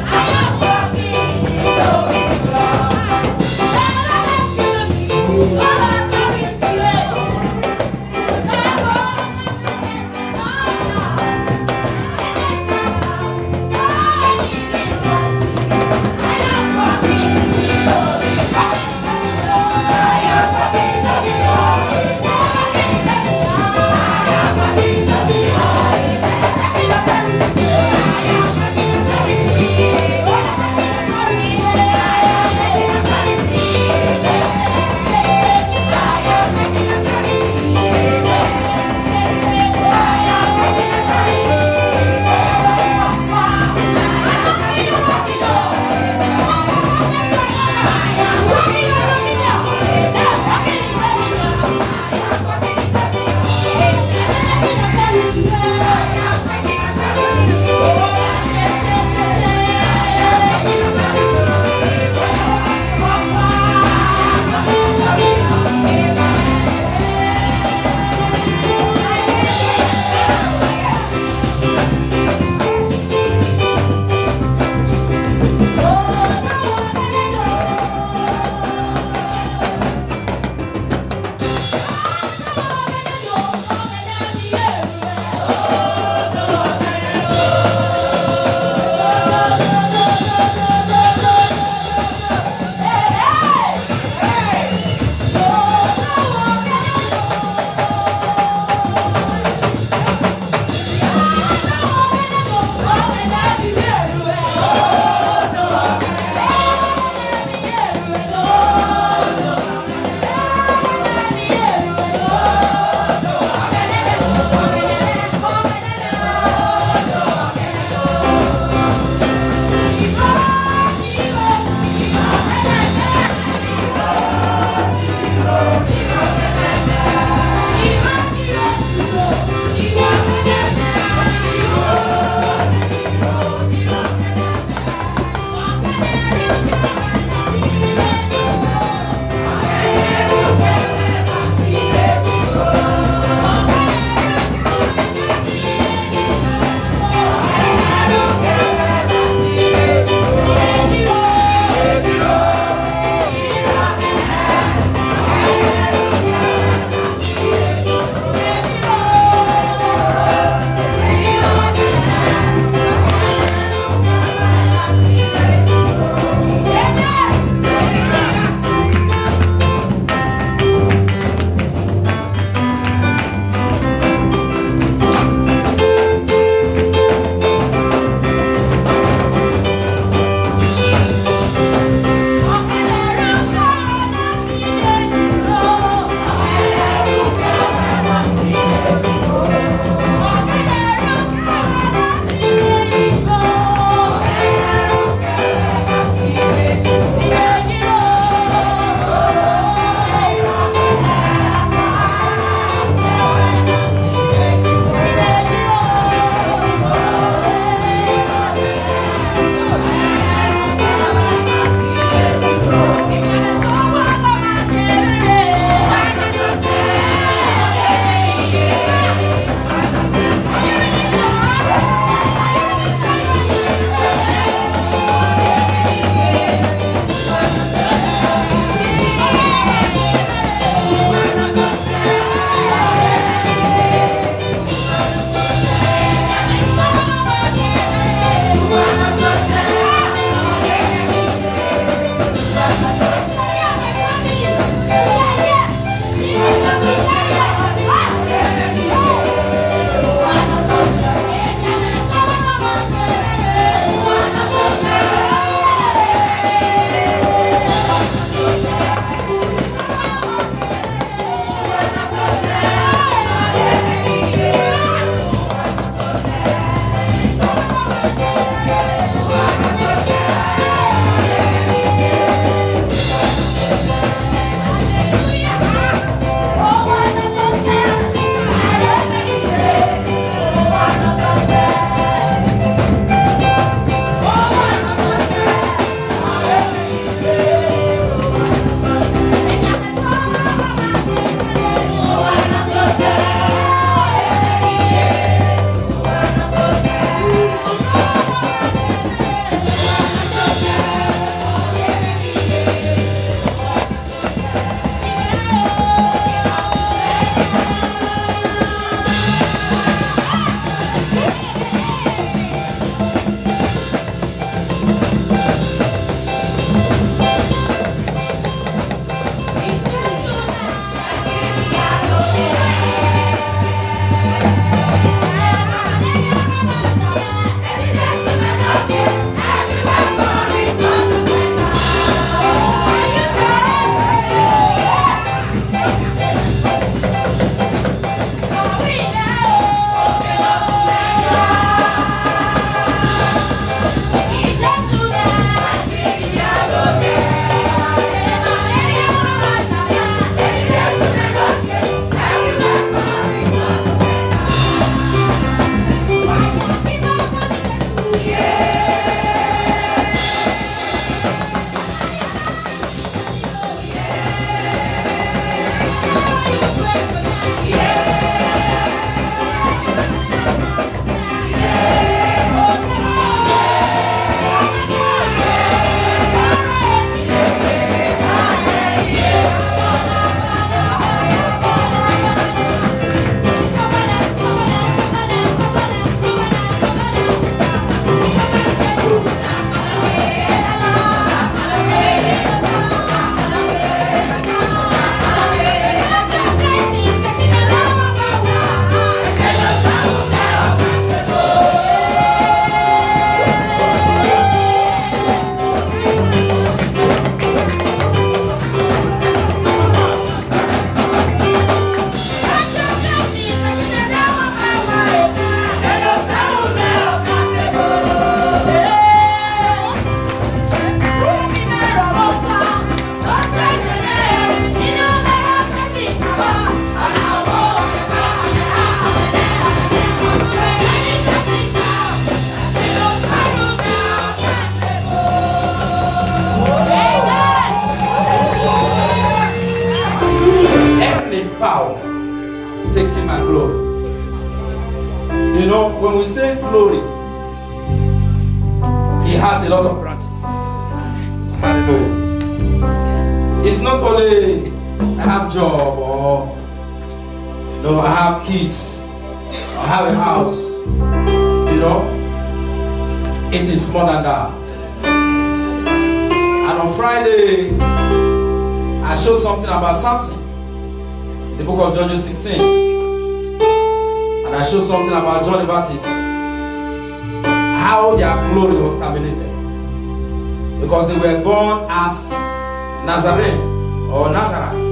I am walking in glory. glory, He has a lot of branches. Hallelujah. It's not only I have job or no, I have kids, I have a house. You know, it is more than that. And on Friday, I showed something about Samson, the book of Judges 16. And I showed something about John the Baptist, how their glory was terminated. Because they were born as Nazarene or Nazarite.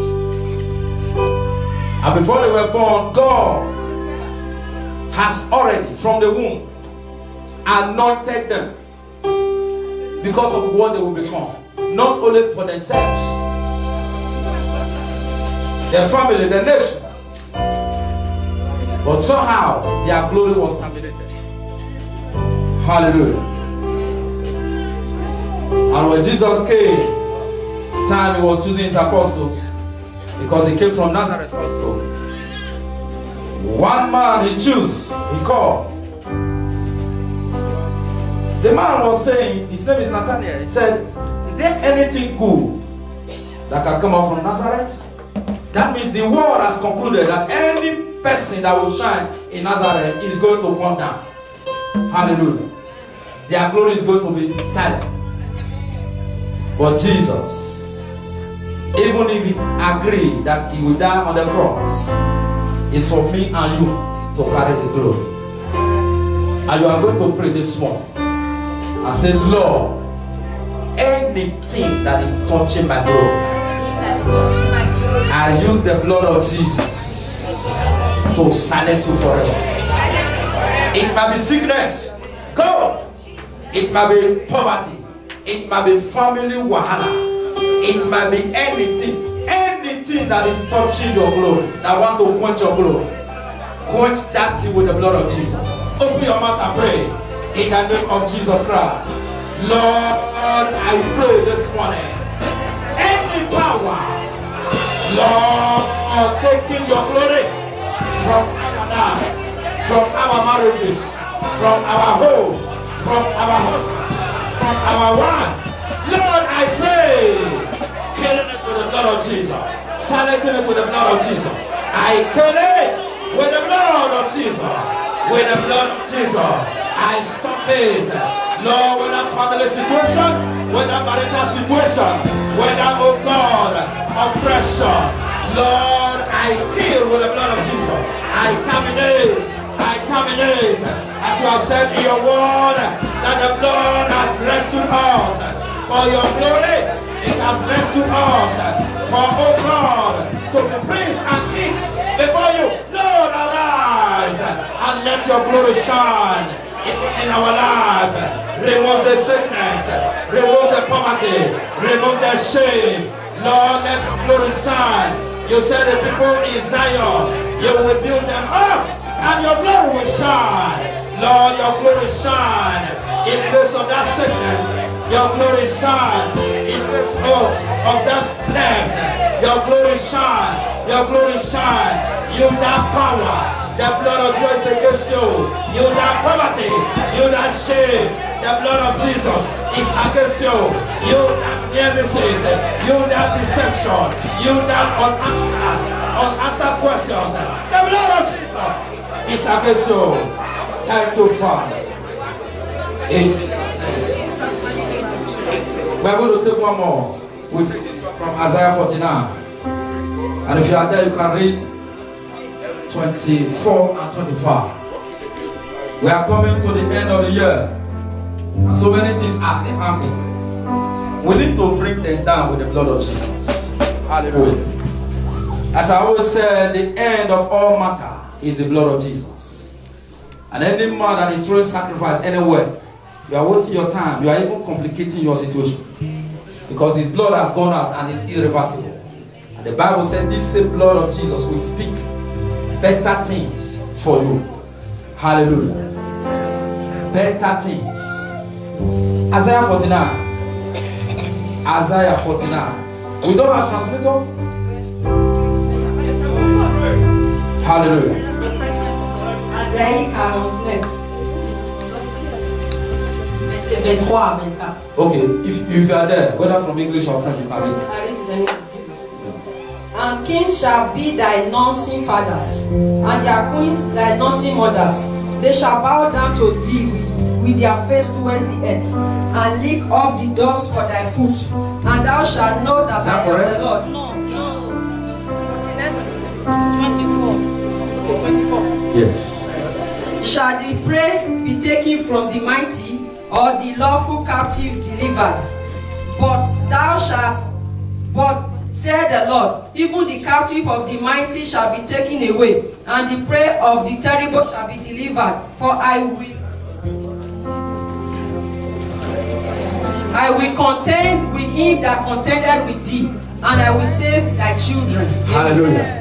And before they were born, God has already, from the womb, anointed them because of what they will become. Not only for themselves, their family, their nation, but somehow their glory was terminated. Hallelujah. And when Jesus came, time He was choosing His apostles, because He came from Nazareth also. One man He chose, He called. The man was saying, his name is Nathaniel. He said, is there anything good that can come out from Nazareth? That means the world has concluded that any person that will shine in Nazareth is going to come down. Hallelujah. Their glory is going to be silent. But Jesus, even if He agreed that He will die on the cross, it's for me and you to carry His glory. And you are going to pray this morning and say, Lord, anything that is touching my glory, I use the blood of Jesus to silence you forever. It might be sickness, go. It might be poverty. It might be family wahala. It might be anything that is touching your glory, that want to quench your glory. Quench that thing with the blood of Jesus. Open your mouth and pray in the name of Jesus Christ. Lord, I pray this morning, any power, Lord, taking your glory from our life, from our marriages, from our home, from our husband, from our wife, Lord, I pray, killing it with the blood of Jesus, silencing it with the blood of Jesus. I kill it with the blood of Jesus, with the blood of Jesus. I stop it, Lord, whether family situation, whether marital situation, whether, oh God, oppression, Lord, I kill with the blood of Jesus. I terminate, as you have said in your word, that the blood has rescued us for your glory. It has rescued us for, oh God, to be priests and kings before you. Lord, arise and let your glory shine in our life. Remove the sickness, remove the poverty, remove the shame. Lord, let glory shine. You said the people in Zion, you will build them up and your glory will shine. Lord, your glory shine in place of that sickness. Your glory shine in place of that death. Your glory shine. Your glory shine. You that power. The blood of Jesus against you. You that poverty. You that shame. The blood of Jesus is against you. You that nemesis. You that deception. You that unanswered questions. The blood of Jesus is against you. Thank you, Father. We're going to take one more. We'll take this one from Isaiah 49. And if you are there, you can read 24 and 25. We are coming to the end of the year. And so many things are still happening. We need to bring them down with the blood of Jesus. Hallelujah. As I always say, the end of all matter is the blood of Jesus. And any man that is throwing sacrifice anywhere, you are wasting your time. You are even complicating your situation. Because his blood has gone out and is irreversible. And the Bible said this same blood of Jesus will speak better things for you. Hallelujah. Better things. Isaiah 49. Isaiah 49. We don't have translator? Hallelujah. Isaiah 49. C'est 23 à 24. Okay, if you are there, whether from English or French, you can read. I read in the name of Jesus. And kings shall be thy nursing fathers, and their queens thy nursing mothers. They shall bow down to thee with their face towards the earth, and lick up the dust for thy foot. And thou shalt know that I am the Lord. No. 24. Yes. Shall the prey be taken from the mighty, or the lawful captive delivered? But said the Lord, even the captive of the mighty shall be taken away, and the prey of the terrible shall be delivered. For I will contend with him that contended with thee, and I will save thy children. Hallelujah.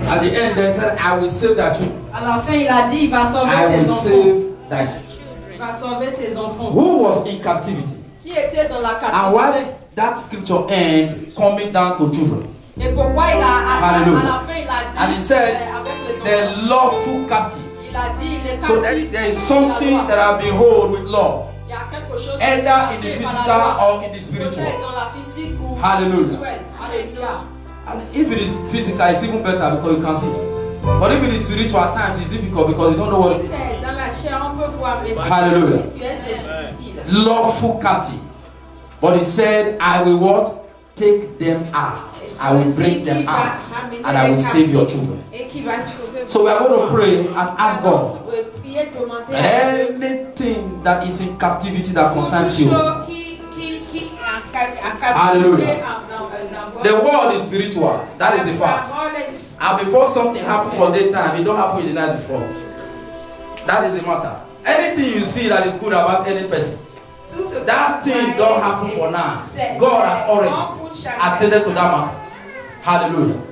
At the end, they said, I will save thy children. À la fin, il a dit, il va sauver I will tes enfants. save thy children. Il va sauver tes enfants. Who was in captivity? Qui était dans la And why captivité? that scripture end coming down to children? Et pourquoi il a à la fin il a dit And he said, avec les the enfants. lawful captive. Il a dit les So captifs. there is something that have been hold with law, Il y a quelque chose either in the qui est passé physical par la loi. or in the spiritual. Peut-être dans la physique ou Hallelujah. spirituelle. Alléluia. And if it is physical, it's even better because you can see. But if it is spiritual, at times it's difficult because you don't know what. Si c'est dans la chair, on peut voir, mais si Hallelujah. c'est spirituel, c'est difficile. Lawful captive. But he said, I will what? Take them out. I will bring them out. And I will save your children. Et qui va sauver. So we are going to pray and ask God. Prier, demander à Dieu. Anything that is in captivity that concerns you. Chose qui en Hallelujah. captivité dans The world is spiritual. That is the fact. And before something happens for daytime, it don't happen the night before. That is the matter. Anything you see that is good about any person, that thing don't happen for now. God has already attended to that matter. Hallelujah.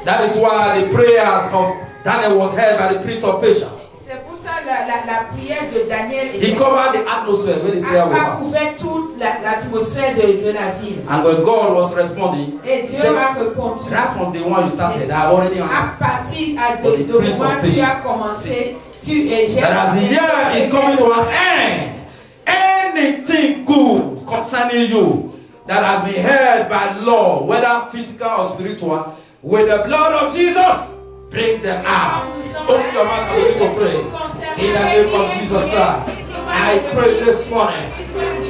That is why the prayers of Daniel was heard by the prince of Persia. C'est pour ça la prière de Daniel He covered the atmosphere when the prayer was a passed. couvert toute l'atmosphère de la ville. And when God was responding, Et he Dieu said, a répondu. right from the one you started, I have already answered. À partir de moment tu as commencé, j'ai That as the year is coming to an end, anything good concerning you that has been held by law, whether physical or spiritual, with the blood of Jesus, bring them out. Open your mouth and begin to pray. In the name of Jesus Christ, I pray this morning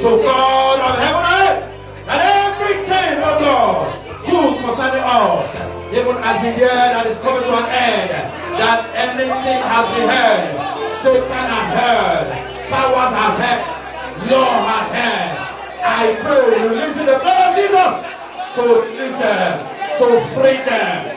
to God of heaven and earth that everything, oh God, good concerning us, even as the year that is coming to an end, that anything has been heard, Satan has heard, powers has heard, law has heard. I pray, release the blood of Jesus to release them, to free them,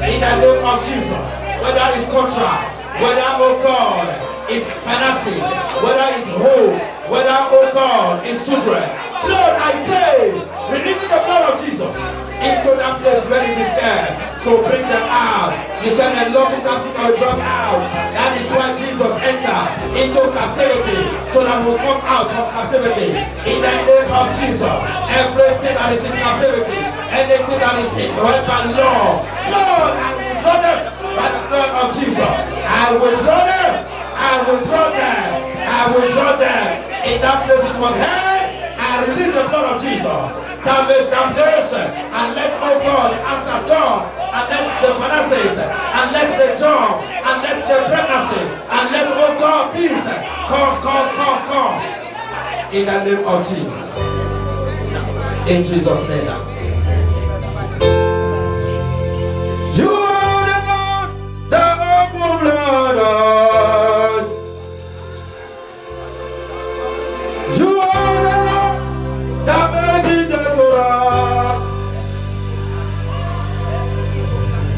in the name of Jesus. Whether it's contract, whether, oh God, it's finances, whether it's home, whether, oh God, it's children. Lord, I pray, releasing the blood of Jesus into that place where it is there to bring them out. You said the lawful captive will be brought out. That is why Jesus entered into captivity, so that we will come out from captivity. In the name of Jesus, everything that is in captivity, anything that is in by law, Lord, I will draw them by the blood of Jesus. I will draw them. I will draw them. I will draw them. In that place it was held. I release the blood of Jesus. Damage that place, and let, oh God, the answers come, and let the finances, and let the job, and let the pregnancy, and let, oh God, peace come. In the name of Jesus. In Jesus' name. You are the Lord that opened blood eyes. You are the Lord that made the Torah.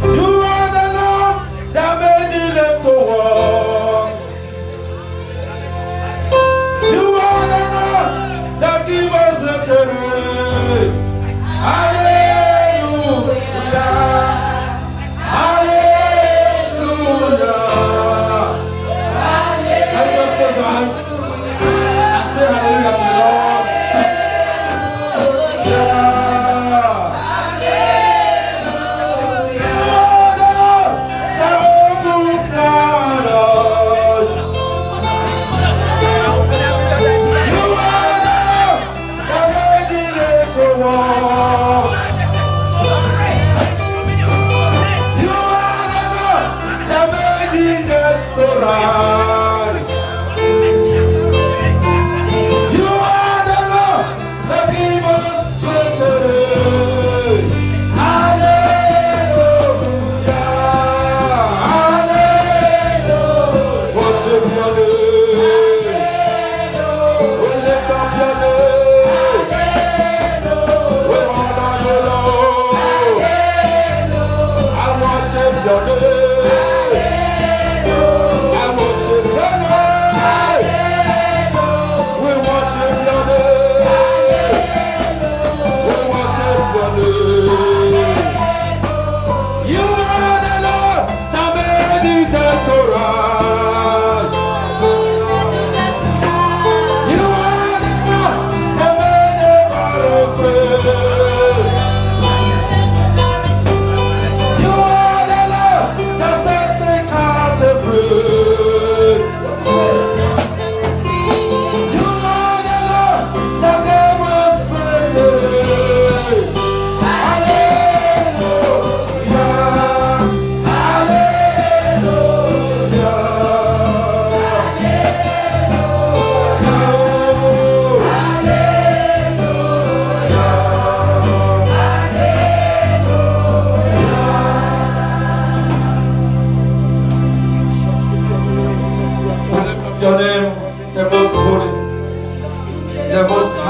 You are the Lord that made the left to walk. You are the Lord that give us the terrain. Hallelujah.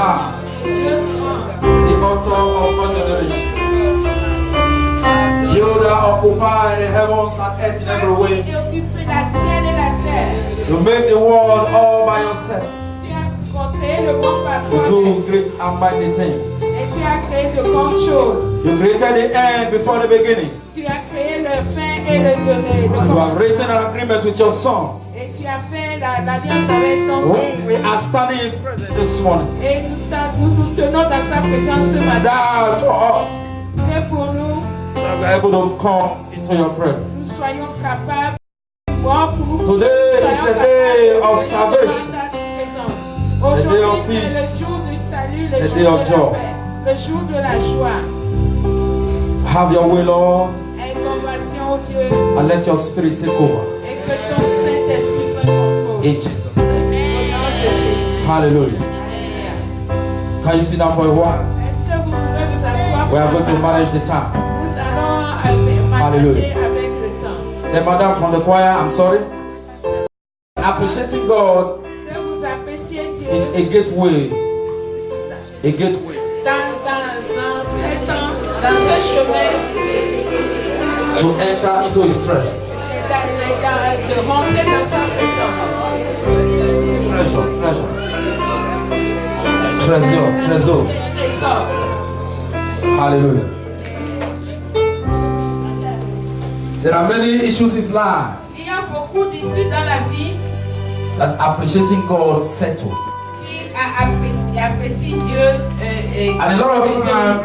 God, the author of my generation. You that occupy the heavens and earth in every way. You make the world all by yourself. To do great and mighty things. Tu as créé de grandes choses. You created the end before the beginning. Tu as créé le fin et le You have written an agreement with your son. Et tu as fait l'alliance avec ton fils. We are standing in his presence this morning. Et nous tenons dans sa présence ce matin. Die for us. Que pour nous, We are able to come into your presence. nous soyons capables de voir pour nous. Today is the day of salvation. Aujourd'hui, c'est le jour du salut, le jour de la paix, le jour de la joie. Have your way, Lord. Aie compassion, oh Dieu. And let your spirit take over. Et que ton Saint-Esprit prenne contrôle. In Jesus' name. Au nom de Jésus. Hallelujah. Alléluia. Can you sit down for a while? Est-ce que vous pouvez vous asseoir? We are going to manage the time. Nous allons manager avec le temps. The madam from the choir, I'm sorry. Appreciating God Que vous appréciez Dieu is a gateway. A gateway. dans ce chemin To enter into his treasure. de rentrer dans sa présence. Treasure. Trésor. Hallelujah. There are many issues in life Il y a beaucoup d'issues dans la vie that appreciating God settle. qui apprécient Dieu And a lot of times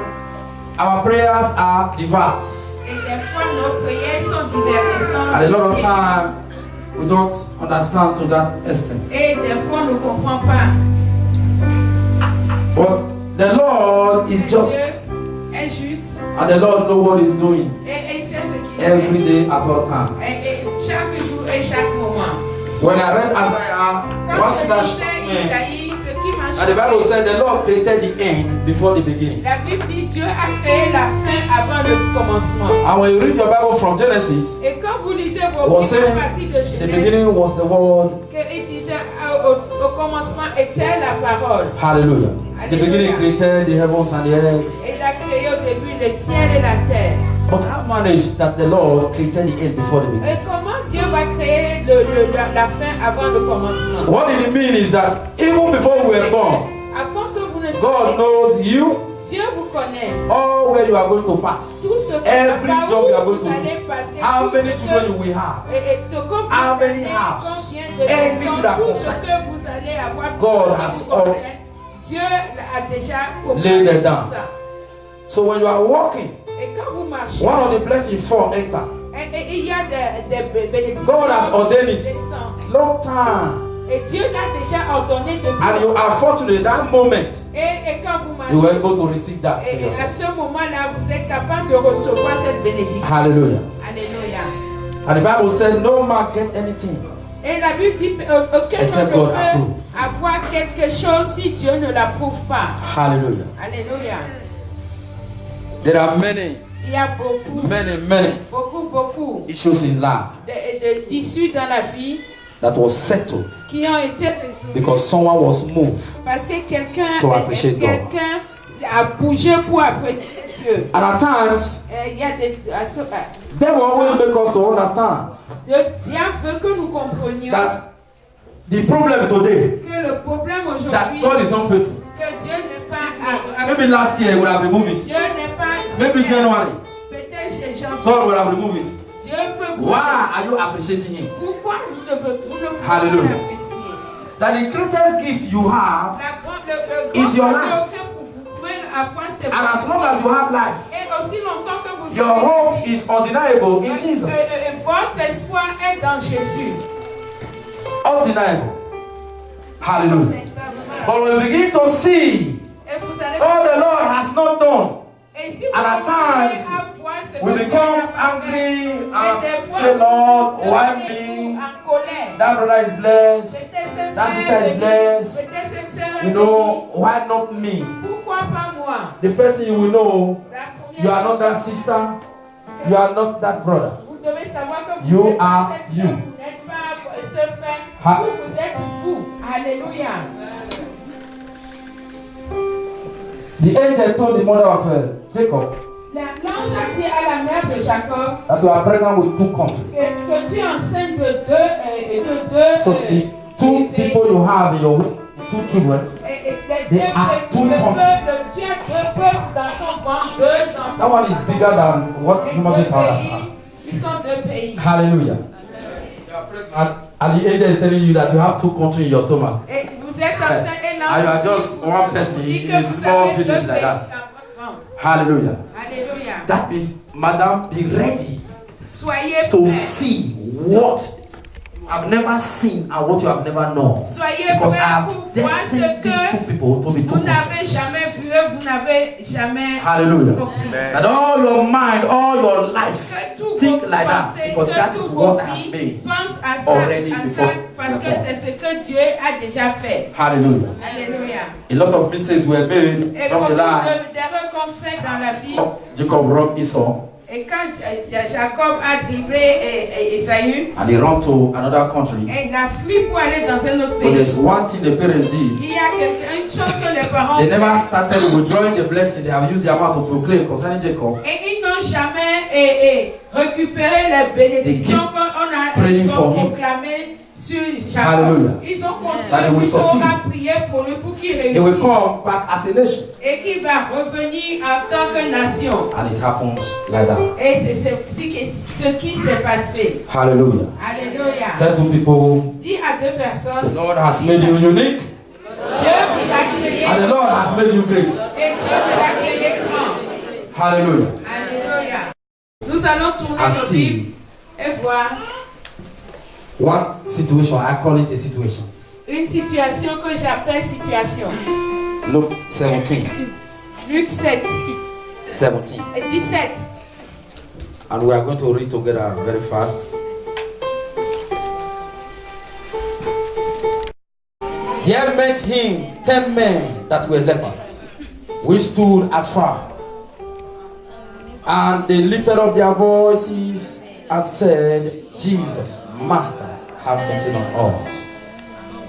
our prayers are diverse. et des fois nos prières sont divertissantes. And a lot of times we don't understand to that extent. Et des fois on ne comprend pas. But the Lord is just, Dieu est juste and the Lord knows what He's doing et sait ce qu'il every fait. day at all times. Et chaque jour et chaque moment. When I read Isaiah, Quand one je thing that lisais struck me, Isaïe, ce qui m'a and the Bible choqué, said the Lord created the end before the beginning. la Bible dit Dieu a créé la fin avant le commencement. And when you read your Bible from Genesis, Et quand vous lisez vos was premières saying parties de the Genèse, beginning was the Word. qu'il disait au commencement était la parole. Hallelujah. The beginning Hallelujah. created the heavens and the earth. Et il a créé au début le ciel et la terre. But I managed that the Lord created the end before the beginning. Et comment Dieu va créer la fin avant le commencement? So what it means is that even before we were born, Avant que vous ne God soyez, knows you, Dieu vous connaît. all where you are going to pass, Tout ce que every par job où you are going vous to allez do, passer, how tout many ce children que- you will have. Et combien How many d'années, house? combien de Anything maisons, that tout ce concern. que vous allez avoir, tout God ce has qui vous concerne, Dieu a déjà laid préparé it tout down. ça. So when you are walking, Et quand vous marchez, one of the blessings fall enter. et il y a des bénédictions God has ordained it. qui descendent. Long time. Et Dieu l'a déjà ordonné depuis And you longtemps. are fortunate that moment Et quand vous you were marchez, able to receive that for et à yourself. ce moment-là, vous êtes capable de recevoir cette bénédiction. Hallelujah. Alléluia. And the Bible said no man get anything. Et la Bible dit aucun Except homme ne God peut approve. avoir quelque chose si Dieu ne l'approuve pas. Hallelujah. Alléluia. There are many Il y a beaucoup issues in life d'issues dans la vie that was settled qui ont été résolues because someone was moved. parce que quelqu'un To appreciate God. a bougé pour apprécier Dieu. And at times, Il y a des they will always make us to understand Dieu veut que nous comprenions that the problem today, que le problème that aujourd'hui, God is unfaithful. que Dieu n'est pas Maybe last year he would have removed it. Dieu n'est pas Maybe January, peut-être chez Jean. God would have removed it. Dieu peut Why are you appreciating him? Pourquoi vous ne pouvez pas Hallelujah. l'apprécier? That the greatest gift you have, Le Is your grand life. cadeau que vous pouvez avoir, c'est and as long as you have life, et aussi longtemps que vous your avez hope vie, is undeniable in Jesus. votre espoir est dans Jésus. Undeniable. Hallelujah. Testament. But when we begin to see Et vous allez all the Lord has not done, et si and vous at commencez times, à voir ce we que Dieu become a fait, angry et des and fois, say, Lord, vous why devenez me? en colère. That brother is blessed. Peut-être That cette sister sœur is est blessed. bénie. Peut-être cette sœur est You know, bénie. why not me? Pourquoi pas moi? The first thing you will know, La première you are not chose, that sister, you are not that brother. vous devez savoir que vous You n'êtes pas are cette you. sœur, vous n'êtes pas ce frère, Ha- vous êtes vous. Alléluia. The angel told the mother of Jacob L'ange a dit à la mère de Jacob that you are pregnant with 2 countries. que tu es enceinte de deux So the 2 people you have in your womb, 2 children, tu they are 2 countries. as 2 peuples dans ton ventre, 2 enfants. That one is bigger than what human being can understand. Ils sont 2 pays. Hallelujah. And the angel is telling you that you have 2 countries in your stomach. Et vous êtes enceinte et l'ange And you are just one person in a small village like that. Hallelujah. Alléluia. That means, madam, be ready Soyez to prêts. see what you have never seen and what you have never known. Soyez Because I prêts have pour voir ce destined these 2 que people to be 2 vous n'avez countries. jamais vu, vous n'avez jamais Hallelujah. compris. That all your mind, all your life, Que tous think vos like that, pensées, because that que is tous what vos I have vies made pensent à ça, already before parce you que were born. c'est ce que Dieu a déjà fait. Hallelujah. Alléluia. A lot of mistakes were made Et from beaucoup the line. d'erreurs qu'on fait dans la vie. Oh, Jacob robbed Esau Et quand Jacob a dribblé Esaü, and he ran to another country. et il a fui pour aller dans un autre But pays. there's one thing the parents did. Il y a une chose que les parents They never font. started withdrawing the blessing they have used their mouth to proclaim concerning Jacob. Et ils n'ont jamais récupéré les bénédictions qu'on a praying for him. proclamées sur Hallelujah. Jacob. Ils ont That he continué will plutôt succeed. à prier pour lui pour qu'il He will réussisse. come back as a nation. Et qu'il va revenir en tant que nation. And it happens like that. Et c'est ce qui s'est passé. Hallelujah. Alléluia. Tell 2 people, Dis à 2 the personnes, Lord has made you unique Dieu vous a créé and the Lord has made you great. et Dieu vous a créé grand. Hallelujah. Alléluia. Nous allons tourner And nos see. Bibles et voir One situation, I call it a situation. une situation que j'appelle situation. Luke 17. Luc 7 17. et 17. And we are going to read together very fast. There met him 10 men that were lepers, which stood afar. And they lifted up their voices and said, Jesus, Master, have mercy on us.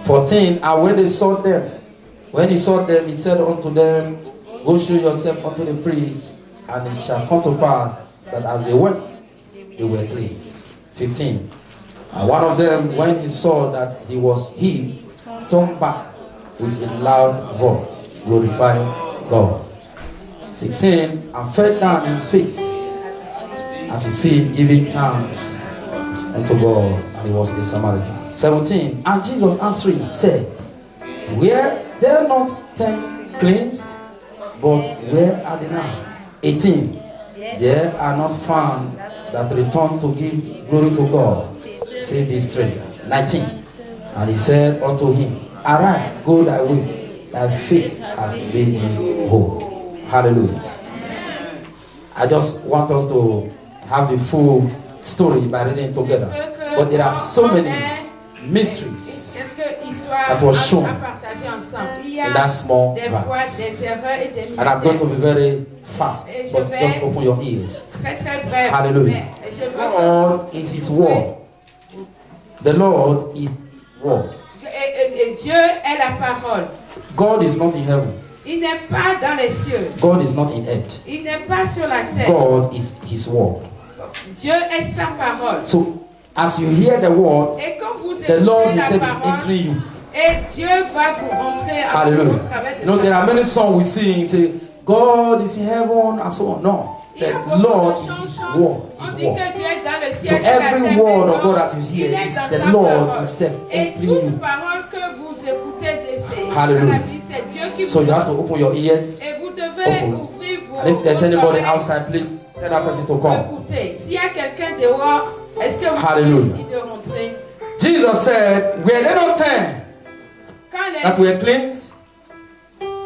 14. And when he saw them, he said unto them, Go show yourself unto the priest, and it shall come to pass that as they went, they were cleansed. 15. And one of them, when he saw that he was healed, turned back with a loud voice, glorifying God. 16. And fell down in his face, at his feet, giving thanks unto God, and he was a Samaritan. 17. And Jesus answering said, Were there not 10 cleansed? But where are they now? 18. There are not found that return to give glory to God, save these 3. 19. And he said unto him, Arise, go thy way, thy faith has made thee whole. Hallelujah. I just want us to have the full story by reading together. But there are so many mysteries that was shown in that small verse. And I'm going to be very fast, but just open your ears. Hallelujah. God is his word. The Lord is word. Dieu est la parole. God is not in heaven. Il n'est pas dans les cieux. God is not in earth. Il n'est pas sur la terre. God is his word. Dieu est sa parole. So as you hear the word, Et quand vous the Lord écoutez la himself is parole, entering you. et Dieu va vous rentrer à Hallelujah. travers de You know, sa there are parole. many songs we sing, say, God is in heaven and so on. No. Il y a The beaucoup Lord de is his chansons. word. On His dit word. que Dieu est dans le So ciel et la every terre, word mais of God non, that you il hear est is dans the sa Lord parole. himself Et entering toute you. parole que vous écoutez dans Hallelujah. la vie, c'est Dieu qui So vous you have to donne. open your ears. Et vous devez Open. ouvrir vos And if there's vos anybody oreilles outside, please tell that person to pour come. écouter. S'il y a quelqu'un dehors, est-ce que vous pouvez Hallelujah. lui dire de rentrer? Jesus said, Were there not 10 Quand les, that were cleansed?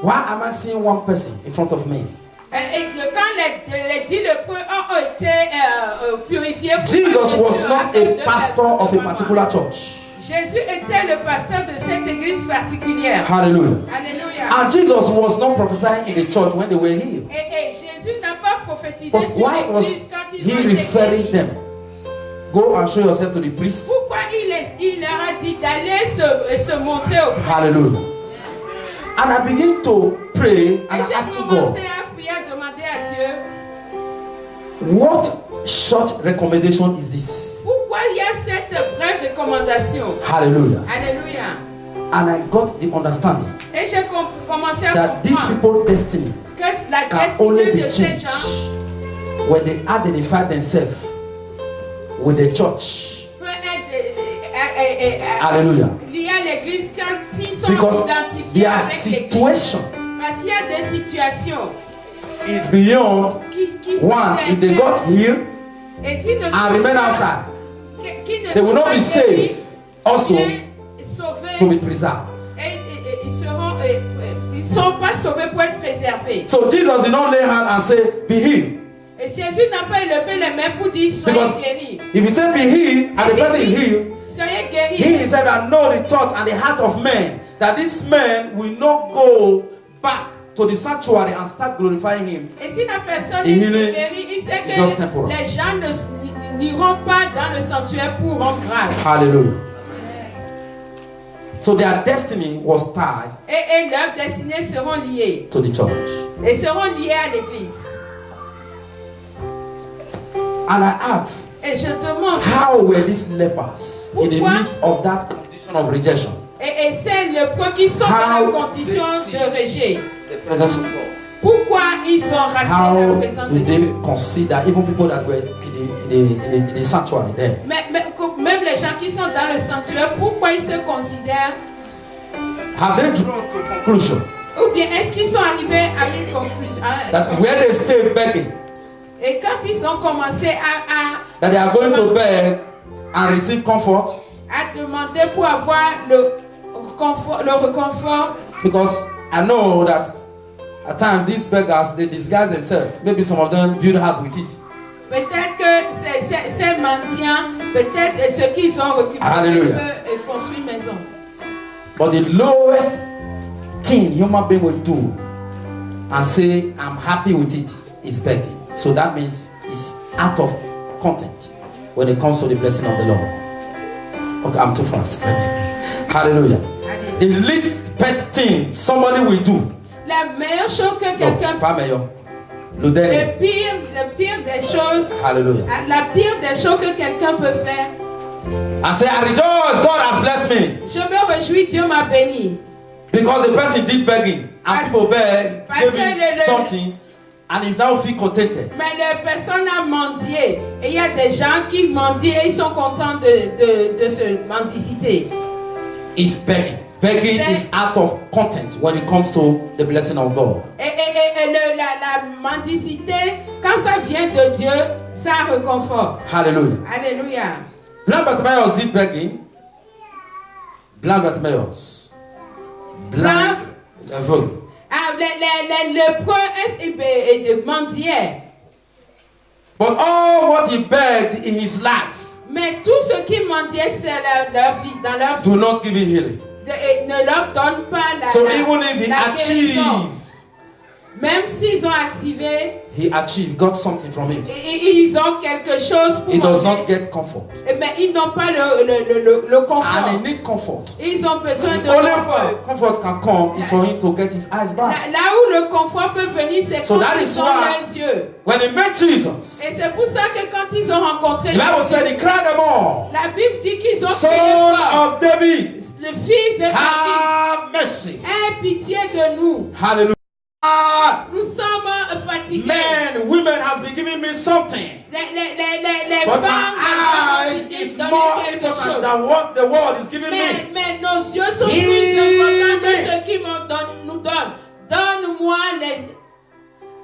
Why am I seeing one person in front of me? quand les 10 lépreux ont été purifiés, Jesus was not a pastor of a particular church. Jésus était le pasteur de cette église particulière. Hallelujah. Alléluia. And Jesus was not prophesying in the church when they were healed. Et Jésus n'a pas prophétisé But sur why was l'église quand ils ont he été referring guéris. them? Go and show yourself to the priest. Pourquoi il leur a dit d'aller se montrer au Hallelujah. And I begin to pray and j'ai ask God, commencé à prier, à demander à Dieu, what short recommendation is this? pourquoi il y a cette brève recommandation. Hallelujah. Alléluia. And I got the understanding Et j'ai commencé à that these comprendre people's destiny que la can only destinée be de ces changed gens when they identify themselves with the church. peut être Hallelujah. liée à l'église quand ils sont Because identifiés their avec l'église. situation Parce qu'il y a des situations is beyond qui sont one. If they got healed et s'ils ne and sont remain pas, outside, qui ne they will sont not pas be saved guéris, also bien to sauvés, be preserved. et ils ne sont pas sauvés pour être préservés. So Jesus did not lay hand and say, be healed. Et Jésus n'a pas élevé les mains pour dire soyez Because guéris. if he said be healed and the person is healed, Soyez he guéris. himself that know the thoughts and the heart of men, that this man will not go back to the sanctuary and start glorifying him. Et si la personne Et est il est guérie, il sait just que temporal. les gens n'iront pas dans le sanctuaire pour rendre grâce. Hallelujah. So their destiny was tied Et leurs destinées seront liées. to the church. Et seront liées à l'église. And I asked, Et je demande, how were these lepers in the Pourquoi? midst of that condition of rejection? et c'est le point qui sont How dans la condition they see de rejet. The presence of God. Pourquoi ils ont raté la How présence do de they Dieu? consider even people that were in the sanctuary there? Mais même les gens qui sont dans le sanctuaire, pourquoi ils se considèrent? Have they drawn to conclusion Ou bien est-ce qu'ils sont arrivés à une conclusion? that where they stay begging, Et quand ils ont commencé that they are going to beg and receive comfort? à demander pour avoir le réconfort, Because I know that at times these beggars, they disguise themselves. Maybe some of them build a house with it. peut-être que ces mendiants, peut-être ce qu'ils ont récupéré Hallelujah. peut construire une maison. But the lowest thing human being will do and say, I'm happy with it, is begging. So that means it's out of content when it comes to the blessing of the Lord. Okay, I'm too fast. Hallelujah. The least best thing somebody will do. La meilleure chose que No, quelqu'un pas meilleur. Le dernier. le pire des choses, Hallelujah. la pire des choses que quelqu'un peut faire, And say, I rejoice, God has blessed me. je me réjouis, Dieu m'a béni. Because the person did begging. And people beg, gave him something. And he now feel contented. Mais les personnes a mendié. Et il y a des gens qui mendient et ils sont contents de ce mendicité. He's begging. Begging is out of content when it comes to the blessing of God. Et la mendicité, quand ça vient de Dieu, ça réconforte. Hallelujah. Alléluia. Blind Bartimaeus did begging. Blind Bartimaeus. Blind. Aveugle. Les lépreux et de mendier. But all what he begged in his life Mais tout ce qui mendiait, c'est leur vie, dans leur vie. do not give him healing. Ne leur donne pas la So even if he guérison. achieved, Même s'ils ont activé, he achieved, got something from it. ils ont quelque chose pour He does manger. not get comfort. Mais ils n'ont pas le confort. And he need comfort. Ils ont besoin de Only confort. comfort can come is for him to get his eyes back. Là où le confort peut venir, c'est So quand that ils is ont why- les yeux. When he met Jesus, Et c'est pour ça que quand ils ont rencontré the Bible said he Jésus, cried them all, la Bible dit qu'ils ont Son crié fort. of David, Le fils de David, have mercy. aie pitié de nous. Hallelujah. Nous sommes fatigués. Men, women has been giving me something. Les But femmes my eyes nous is donnent more quelque important chose. than what the world is giving me. Mais nos yeux sont Heal plus importants que me. ce qu'ils nous donnent. Donne-moi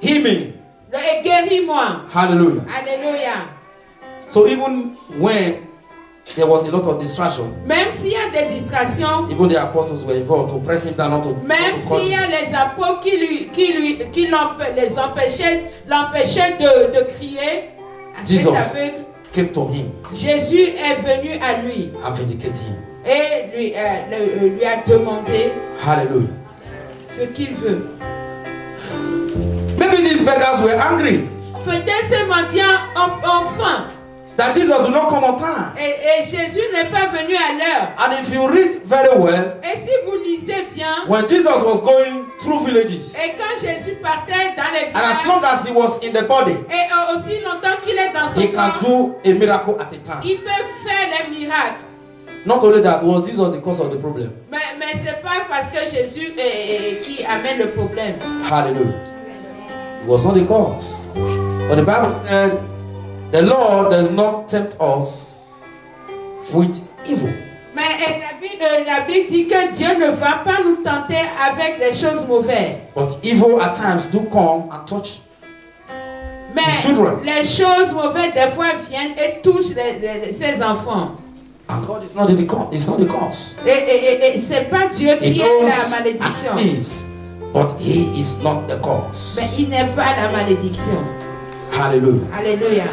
Healing. et guéris-moi. Hallelujah. Alléluia. So even when there was a lot of distraction, Même s'il y a des distractions, even the apostles were involved to press him down, not to même call s'il y him. a les apôtres qui les empêchaient de crier à cet Jesus aveugle, came to him Jésus est venu à lui and vindicated him. et lui a demandé Hallelujah. ce qu'il veut. Maybe these beggars were angry. Peut-être ces mendiants ont faim. that Jesus did not come on time. Et Jésus n'est pas venu à l'heure. And if you read very well, Et si vous lisez bien, when Jesus was going through villages, et quand Jésus partait dans les and as villages, long as he was in the body, et aussi longtemps qu'il est dans son he can corps, do a miracle at a time. il peut faire les miracles. Not only that, was Jesus the cause of the problem? Mais c'est pas parce que Jésus est qui amène le problème. Hallelujah. It was not the cause. But the Bible said, the Lord does not tempt us with evil. Mais la Bible dit que Dieu ne va pas nous tenter avec des choses mauvaises. But evil at times do come and touch. Mais children. les choses mauvaises des fois viennent et touchent ses enfants. And God is not the cause. It's not the cause. Et c'est pas Dieu He qui est knows la malédiction. at things, but He is not the cause. Mais il n'est pas la malédiction. Hallelujah. Alléluia.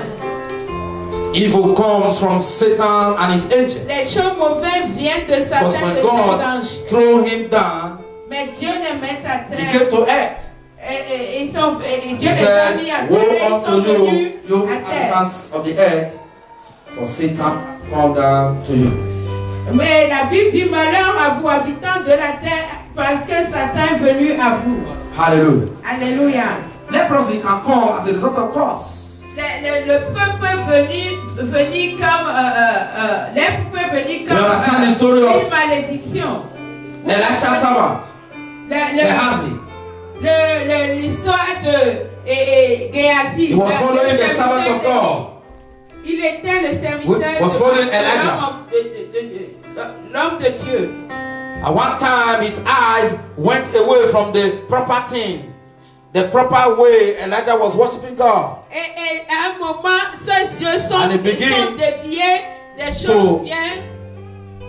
Evil comes from Satan and his angels. Les choses mauvaises viennent de Because Satan when et de ses God anges. threw him down, Mais Dieu les met à he terre. came to earth. Et Dieu He les a mis said, à terre. woe Et ils sont unto venus you, you à terre. inhabitants of the earth, for Satan has come down to you. Mais la Bible dit malheur à vous, habitants de la terre, parce que Satan est venu à vous. Hallelujah. Alléluia. Leprosy can come as a result of curse. Le peuple peut venir comme l'être peut venir comme You understand the story of une malédiction. Elisha's servant, Gehazi. L'histoire de Géasi. He was following the servant of God. Il était le serviteur Was following l'homme de Dieu. At one time, his eyes went away from the proper thing, the proper way Elijah was worshiping God. Et à un moment, ses yeux sont déviés des choses to bien.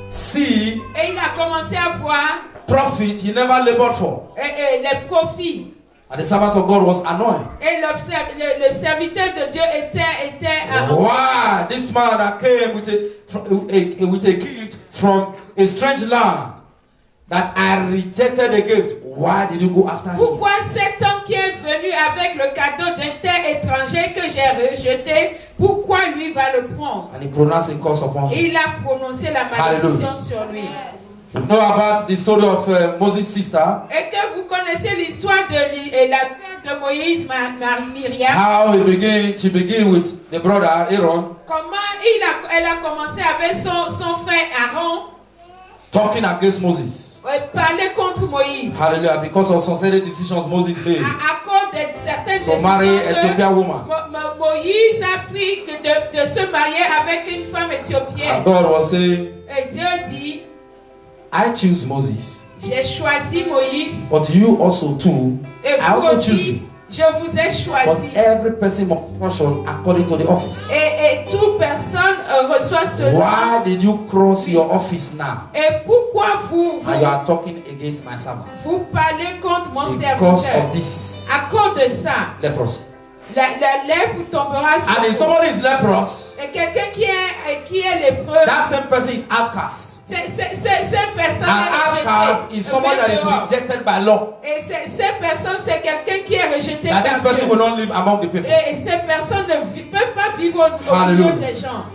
See Et il a commencé à voir profit he never labored for. les profits. And the servant of God was annoyed. Et le serviteur de Dieu était Why this man that came with a gift from a strange land, that I rejected the gift, why did you go after him? Pourquoi cet homme qui est venu avec le cadeau d'un terre étranger que j'ai rejeté, pourquoi lui va le prendre? And he pronounced a curse upon him. Il a prononcé la malédiction sur lui. You know about the story of Moses' sister. Et que vous connaissez l'histoire de la femme de Moïse, Marie-Myriam. How she began with the brother Aaron. Comment elle a commencé avec son frère Aaron. Talking against Moses. Parler contre Moïse. Hallelujah. Because of some certain decisions Moses made. À cause de certaines to marry Ethiopian woman. Moïse a pris de se marier avec une femme éthiopienne. And God was saying, et Dieu dit, I choose Moses. J'ai choisi Moïse. But you also too. Et I also aussi, choose you. Je vous ai choisi. But every person must function according to the office. Et toute personne reçoit cela. Why did you cross your office now? Et pourquoi vous And you are talking against my servant? Vous parlez contre mon Because serviteur. of this. À cause de ça. Leprosy. La lèpre tombera sur And if somebody is leprous, et quelqu'un qui est lépreux, that same person is outcast. Cette personne An outcast is someone that is rejected by law. Et cette personne, c'est quelqu'un qui est rejeté That par this person Dieu. will not live among the people. Et cette personne ne peut pas vivre au milieu des gens.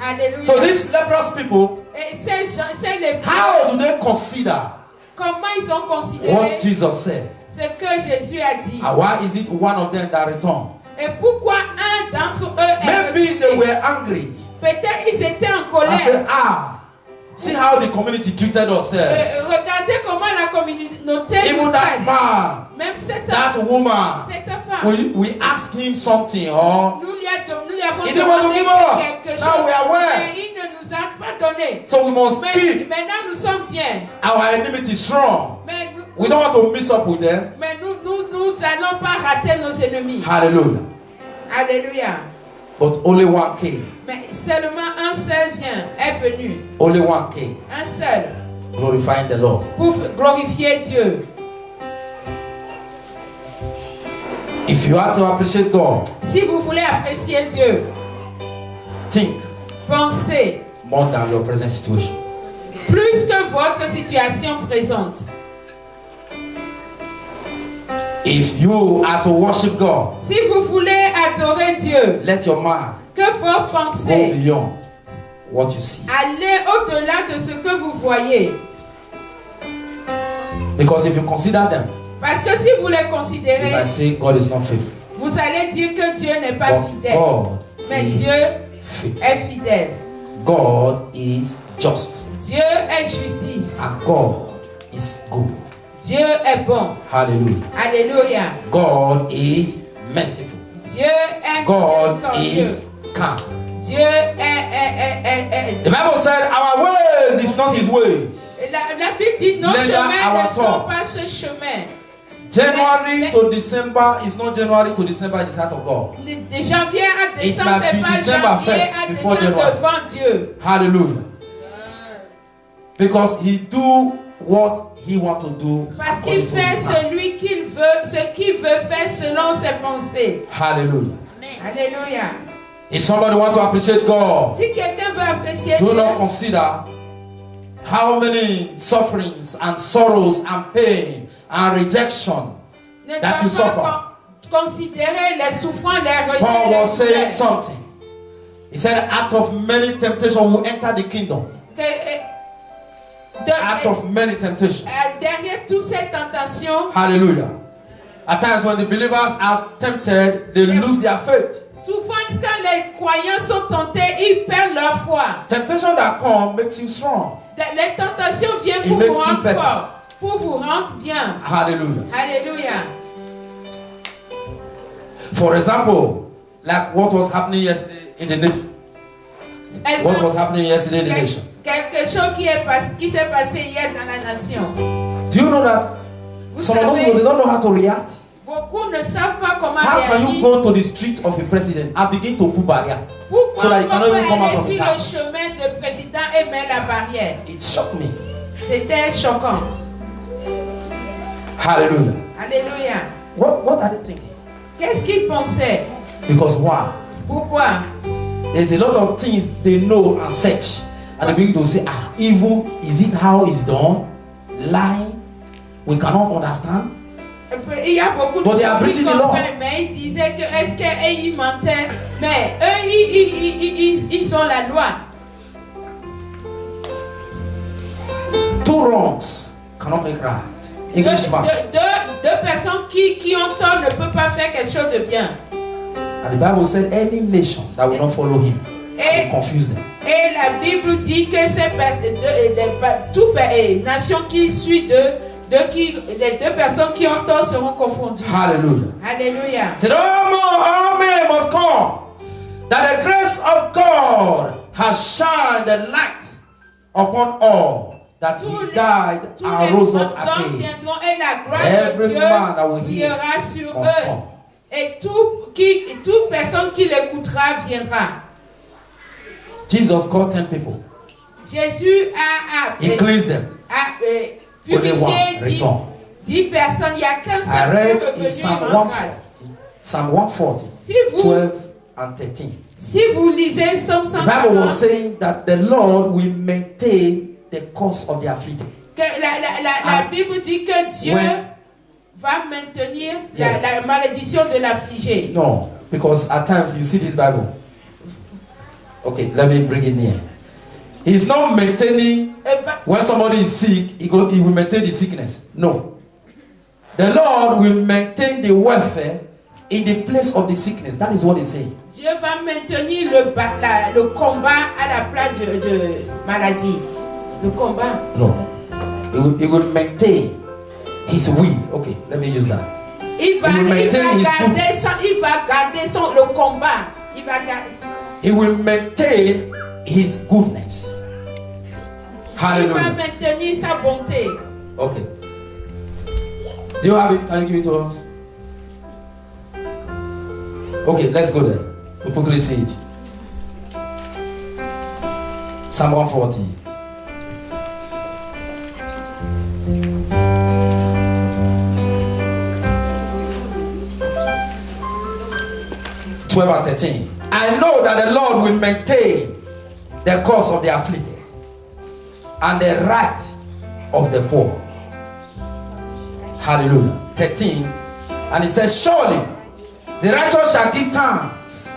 Alléluia. So these leprous people, et ces lépreux, how do they consider comment ils ont considéré what Jesus said? ce que Jésus a dit? And why is it one of them that returned? Et pourquoi un d'entre eux est Maybe they retourné? were angry. Peut-être ils étaient en I colère. said, see how the community treated us. Regardez comment la communauté Even nous that traite. man, Même cette that woman, femme, we asked him something, or nous lui avons he didn't want to demandé give us. quelque Now chose, we are aware. mais il ne nous a pas donné. So we must Mais keep maintenant nous sommes bien. our enmity strong. Mais We don't want to mix up with them. nous allons pas rater nos ennemis. Hallelujah. Alléluia. But only one came. Mais seulement un seul est venu. Only one came. Un seul. Glorifying the Lord. Pour glorifier Dieu. If you are to appreciate God, Si vous voulez apprécier Dieu, think pensez more than your present situation. plus que votre situation présente. If you are to worship God, Si vous voulez adorer Dieu, let your mind que vos Go pensées. beyond what you see. Allez au-delà de ce que vous voyez. Because if you consider them, Parce que si vous les you considérez, might say God is not faithful. vous allez dire que Dieu n'est pas But fidèle. God Mais is Dieu faithful. est fidèle. God is just. Dieu est justice. And God is good. Dieu est bon. Hallelujah. Alléluia. God is merciful. Dieu est God miséricordieux. is kind. Dieu est. The Bible said our ways is not his ways. La Bible dit nos Neither chemins our ne sont thoughts. pas ce chemin. January to December is not January to December in the sight of God. De janvier à It décembre, might c'est be pas December janvier first à before décembre January. devant Dieu. Hallelujah. Because he do what he want to do. Parce qu'il according to fait his plan. celui qu'il veut, ce qu'il veut faire selon ses pensées. Hallelujah. Alléluia. If somebody want to appreciate God, Si quelqu'un veut apprécier do Dieu, not consider how many sufferings and sorrows and pain and rejection ne that doit you suffer. pas considérer les souffrances, les rejets, Paul les was saying douleurs. something. He said, out of many temptations will enter the kingdom. Out of many temptations. Derrière toutes ces tentations, Hallelujah. At times when the believers are tempted, they lose their faith. souvent quand les croyants sont tentés, ils perdent leur foi. Temptation that comes makes you strong. Les tentations viennent It pour makes vous you rendre better. fort, pour vous rendre bien. Hallelujah. Alléluia. For example, like what was happening yesterday in the nation. What was happening yesterday in the nation. Quelque chose qui s'est passé hier dans la nation. Do you know that Vous some of those savez, people, they don't know how to react? beaucoup ne savent pas comment How can you réagir. go to the street of a president and begin to put barrier? Pourquoi so that you on cannot peut even come out aller from his sur le house? chemin du président et mettre la barrière? It shocked me. C'était choquant. Hallelujah. Alléluia. What are they thinking? Qu'est-ce qu'ils pensaient? Because why? Pourquoi? There's a lot of things they know and search. And they begin to say, evil, is it how it's done? Lying, we cannot understand. Il y a beaucoup But de they are gens qui breaching the law. comprennent, mais ils disaient que est-ce qu'ils mentaient? Mais eux, ils ont la loi. Two wrongs cannot make right. Englishman. Deux personnes qui ont tort ne peuvent pas faire quelque chose de bien. And the Bible said any nation that will not follow him will confuse them. Et la Bible dit que toute nation qui suit les deux personnes qui ont tort seront confondues. Hallelujah. Alléluia. Said, all men must come. That the grace of God has shined the light upon all. That he died Tous and les rose up hommes again. viendront et la gloire Every de man that will Dieu hear viendra sur must eux. come. Et toute personne qui l'écoutera viendra. Jesus called 10 people. Jésus a He cleansed them. Only one purifié return. 10 personnes. Il n'y a qu'un I seul read qui est in revenu Psalm en 140, grâce. Psalm 140, Si vous, 12 and 13. si vous lisez Psaume The Bible was 140, saying that the Lord will maintain the cause of the afflicted. que la Bible dit que Dieu va maintenir la malédiction de l'affligé. No, because at times you see this Bible. Okay, let me bring it near. He's not maintaining when somebody is sick, he will maintain the sickness. No. The Lord will maintain the welfare in the place of the sickness. That is what he's saying. Dieu va maintenir le combat à la place de maladie. Le combat. No. He will maintain his will. Okay, let me use that. Il va garder le combat. He will maintain his goodness. Il va Hallelujah. maintenir sa bonté. Okay. Do you have it? Can you give it to us? Okay, let's go there. We'll quickly see it. Psalm 140. (12 and 13). I know that the Lord will maintain the cause of the afflicted and the right of the poor. Hallelujah. 13. And it says, surely the righteous shall give thanks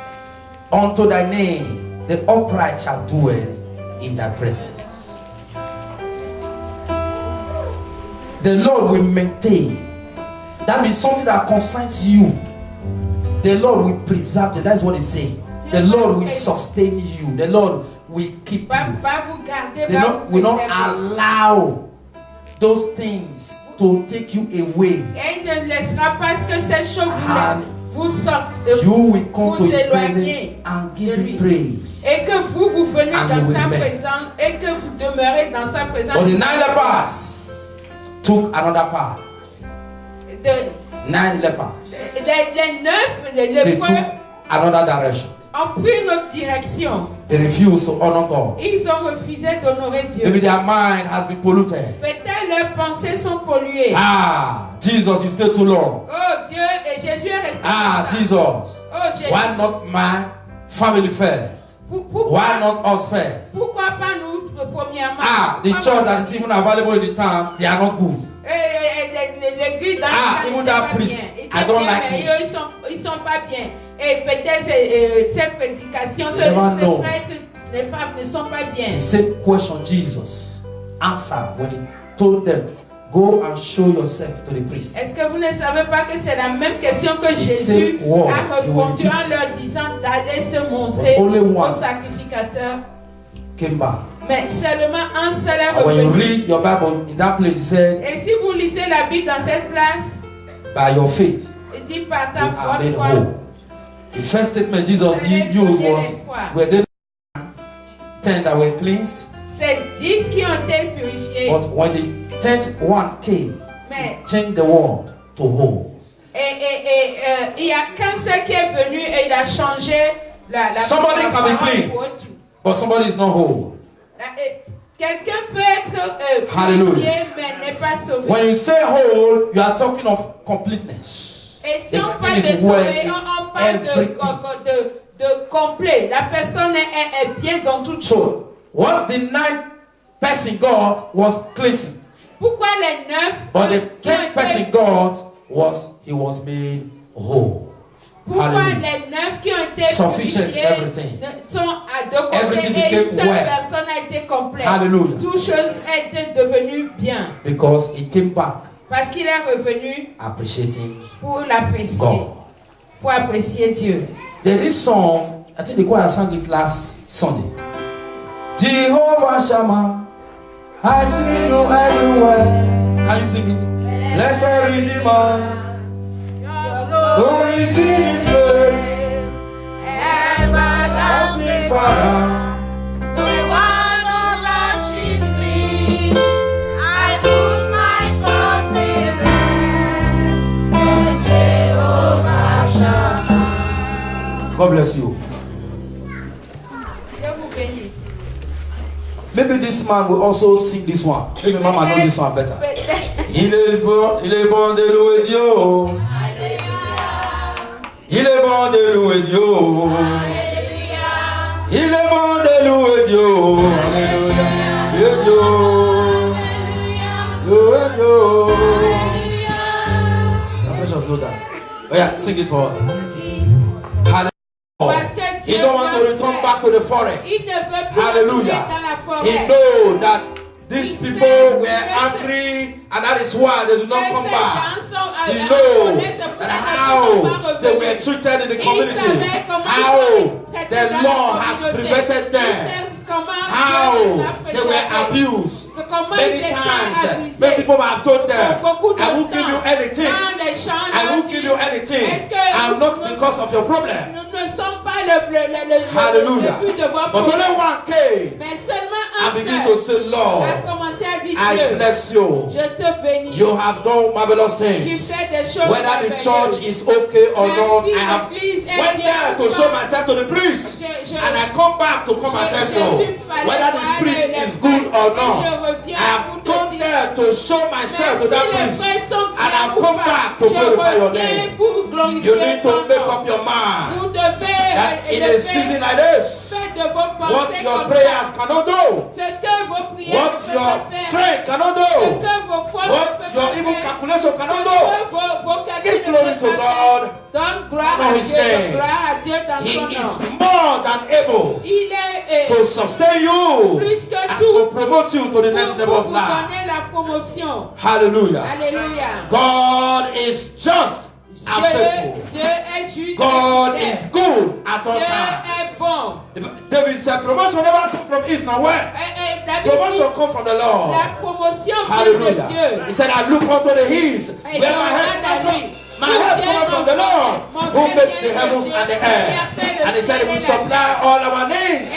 unto thy name, the upright shall dwell in thy presence. The Lord will maintain. That means something that concerns you. The Lord will preserve it. That's what he's saying. The Lord will sustain you. The Lord will keep you. The Lord will not allow those things to take you away. Et il ne laissera pas que ces choses vous sortent. You will come to Vous his presence éloigner and de give lui. him praise. Et que vous venez And dans you will sa remain. présence et que vous demeurez dans sa présence. But the 9 lepers took another path. De- 9 lepers. les 9, les They lépreux took another direction. ont pris une autre direction. They refused to honor God. Ils ont refusé d'honorer Dieu. Maybe their mind has been polluted. Peut-être leurs pensées sont polluées. Ah, Jesus, you stay too long. Oh Dieu, et Jésus est resté. Ah, là. Jesus, Oh Jésus. why not my family first? Pourquoi, Why not us first? pourquoi pas nous premièrement? Ah, the Pourquoi church pas that is even available in the town, they are not good. L'église dans Ah, le even temps that n'était pas priest, bien. Ils I étaient don't bien, like mais him. eux, ils sont pas bien. Et peut-être ces prédications, You never ces know. prêtres ne sont pas bien. The same question Jesus answered when he told them, go and show yourself to the priest. Est-ce que vous ne savez pas que c'est la même question que Jésus same word a répondu you will en leur disant d'aller se montrer But only au one sacrificateur? Came back. Mais seulement un seul est And when you revenu. read your Bible in that place, he said, Et si vous lisez la Bible dans cette place, by your faith, il dit par you ta are made foi. whole. The first statement Jesus used was, were they 10 that were cleansed? C'est 10 qui ont été purifiés. But when the 10th one came, Mais changed the world to whole. il n'y a qu'un seul qui est venu et il a changé la Somebody la can be parole clean. pour autre. But somebody is not whole. Quelqu'un peut être Hallelujah. purifié mais n'est pas sauvé. When you say whole, you are talking of completeness. Et si on parle Everything de is sauvé, well on parle de complet. La personne est bien dans toute chose. So, what the 9th person got was cleansing. Pourquoi les 9 But the qui ont 10th person été got was, he was made whole. Pourquoi Hallelujah. les 9 qui ont été Sufficient purifiés everything. sont à deux côtés Everything et une became seule well. personne a été complète. Hallelujah. Toute chose était devenue bien. Because he came back Parce qu'il est revenu appreciating pour l'apprécier. God. Pour apprécier Dieu. There's this song, I think the choir sang it last Sunday. Jehovah Shammah, I see you everywhere. Can you sing it? Blessed Redeemer, glory fill this place. Everlasting Father, God bless you. Dieu vous bénisse. Maybe this man will also sing this one. Maybe Mama know this one better. Il est bon de louer Dieu. Il est bon de louer Dieu. Il est bon de louer Dieu. Alléluia. Louer Dieu. Some precious know that. Oh yeah, sing it for her. Parce que Dieu He don't want to return back to the forest. Il ne veut plus retourner Hallelujah. dans la He forêt. know that these people were angry and that is why they do not come back. He know that how they were treated in the community, how the law has prevented them, how they were abused. Many times, many people have told them, I won't give you anything. I won't give you anything. I'm not because of your problem. Nous ne sommes pas le Hallelujah. but de votre But only one came Mais seulement and un began to seul say, Lord, a commencé à dire I Dieu, bless you. je te bénis. You have done marvelous Tu things. fais des choses Whether the merveilleuses. church is okay or Même not, si I have l'église est went bien there to ou show pas. myself to the priest. Je- And I come back to come and je tell suis you allé whether the voir priest les is good frères or et not. je I reviens have pour te come dire, there to show myself to même that si les priest. frères sont And bien I've ou come pas, back to je glorify your reviens name. pour You glorifier need ton to make nom. up your mind Vous devez that in a season like this, faire de vos what pensées your comme prayers ça. cannot do, Ce que vos prières what ne peuvent your pas faire, strength cannot ce do, que vos forces what ne peuvent your pas even faire, calculation ce cannot do. que vos calculs Give ne glory peuvent to pas faire. God. Donne gloire Know à his Dieu, name. donne gloire à Dieu dans He son is nom. more than able Il est to sustain you plus que and tout to promote you to the next level pour of vous life. donner la promotion. Hallelujah. Alléluia. God is just and faithful. Dieu est juste. God et is fidèle. good at all Dieu times. est bon. David said, promotion never come from east nor west. David dit, Promotion come from the Lord. la promotion vient de Hallelujah. Dieu. He said, I look unto the hills Et where je my help regarde à comes lui. from. My help comes from the Lord who makes the heavens and the earth. And he said, he will supply all our needs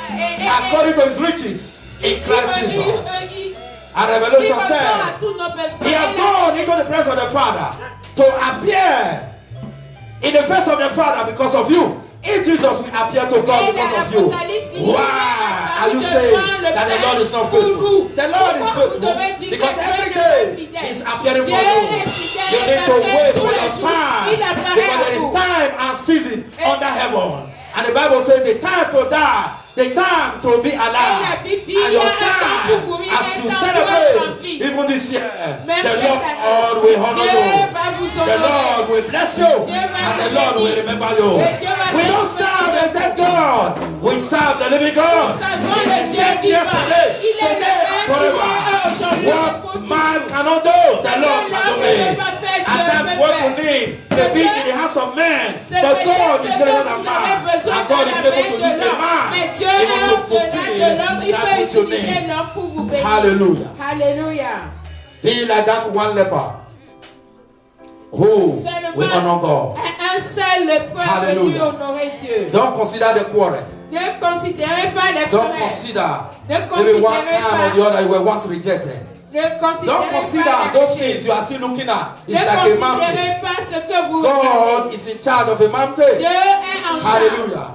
according to his riches in Christ Jesus. And Revelation said, he has gone into the presence of the Father to appear in the face of the Father because of you. In Jesus, we appear to God because of you. Why are you saying that the Lord is not faithful? The Lord is faithful because every day He's appearing for you. You need to wait for your time because there is time and season under heaven. And the Bible says the time to die, the time to be alive, and your time as you celebrate even this year, the Lord will honor you. The Lord will bless you, and the Lord will remember you. We don't serve a dead God, we serve the living God. He's the same yesterday, today, and forever. What man cannot do, the Lord can do it. At times, what you need to be in the hands of man, but God is greater than man, and God is able to use the man even to fulfill that which you need. Hallelujah. Hallelujah. Be like that one leper who will honor God. Un seul lépreux est venu honorer Dieu. Don't consider the quarrel. Ne considérez pas les Don't querelles. consider Ne maybe one considérez time or the pas. other you were once rejected. Ne Don't considérez consider pas those les things you are still looking at. Ne It's like a mountain. considérez pas ce que vous God regardez. is in charge of a Dieu mountain. est en charge. Hallelujah.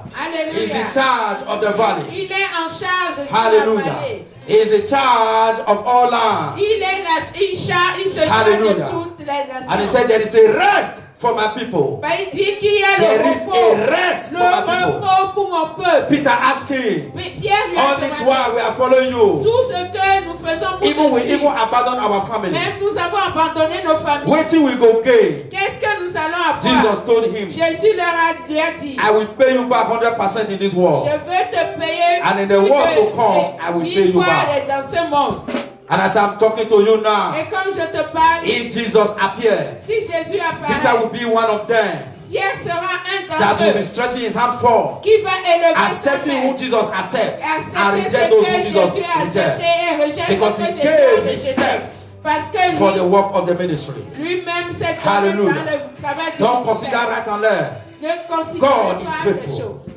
He's in Alléluia. charge of the valley. Il est en charge de la Hallelujah. vallée. He is in charge of all land. Il se charge Hallelujah. de toutes les nations. And he said there is a rest for my people. Bah, il dit qu'il y a There le is repos. a rest Le for my people. repos pour mon peuple. Peter asked him, Pierre lui a all this while demandé we are following you. tout ce que nous faisons pour Even te we suivre. even abandon our family. Même nous avons abandonné nos familles. Wait till we go gain. Qu'est-ce que nous allons avoir? Jesus told him, Jésus lui a dit, I will pay you back 100% in this je world. veux te payer And in the world to come, I will pay you 1000 fois back. dans ce monde. And as I'm talking to you now, Et comme je te parle, if Jesus appeared, si Jésus Peter apparaît, will be one of them Pierre sera un that d'entre will be eux stretching his hand for, qui va élever sa accepting who main, Jesus accepts and accepter reject ce those que who Jesus Jésus a accepté rejects et rejette Because ce que he Jésus a gave rejeté. himself Parce que for the lui, work of the ministry. lui-même s'est donné Hallelujah. dans le travail du Don't ministère. consider right and left. Ne considérez God is pas les faithful. choses.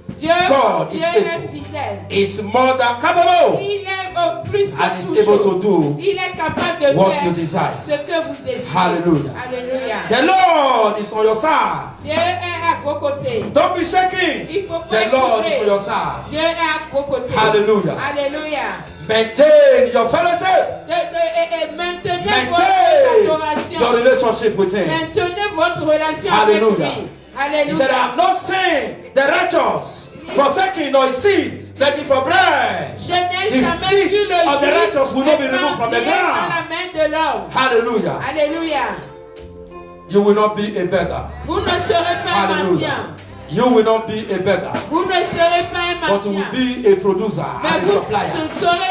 God Dieu is est faithful. fidèle. It's more than capable Il est plus and que is tout able to chose. do Il est capable de what faire you desire. ce que vous désirez. Hallelujah. Alléluia. The Lord is on your side. Dieu est à vos côtés. Don't be shaking. Il faut pas The être Lord is on troublé. your side. Dieu est à vos côtés. Hallelujah. Alléluia. Maintain your fellowship. Et maintenez Maintain votre your adoration. relationship with Him. Maintenez votre relation Hallelujah. avec lui. He said, I Alléluia. have not seen the righteous forsaking nor seed begging for bread. Je n'ai The jamais feet vu le of the juif righteous will not be removed from the entier dans ground. la main de l'homme. Hallelujah. Alléluia. You will not be a beggar. Vous ne serez pas un Hallelujah. mendiant. You will not be a beggar. Vous ne serez pas un But you mendiant. will be a producer Mais and a vous supplier.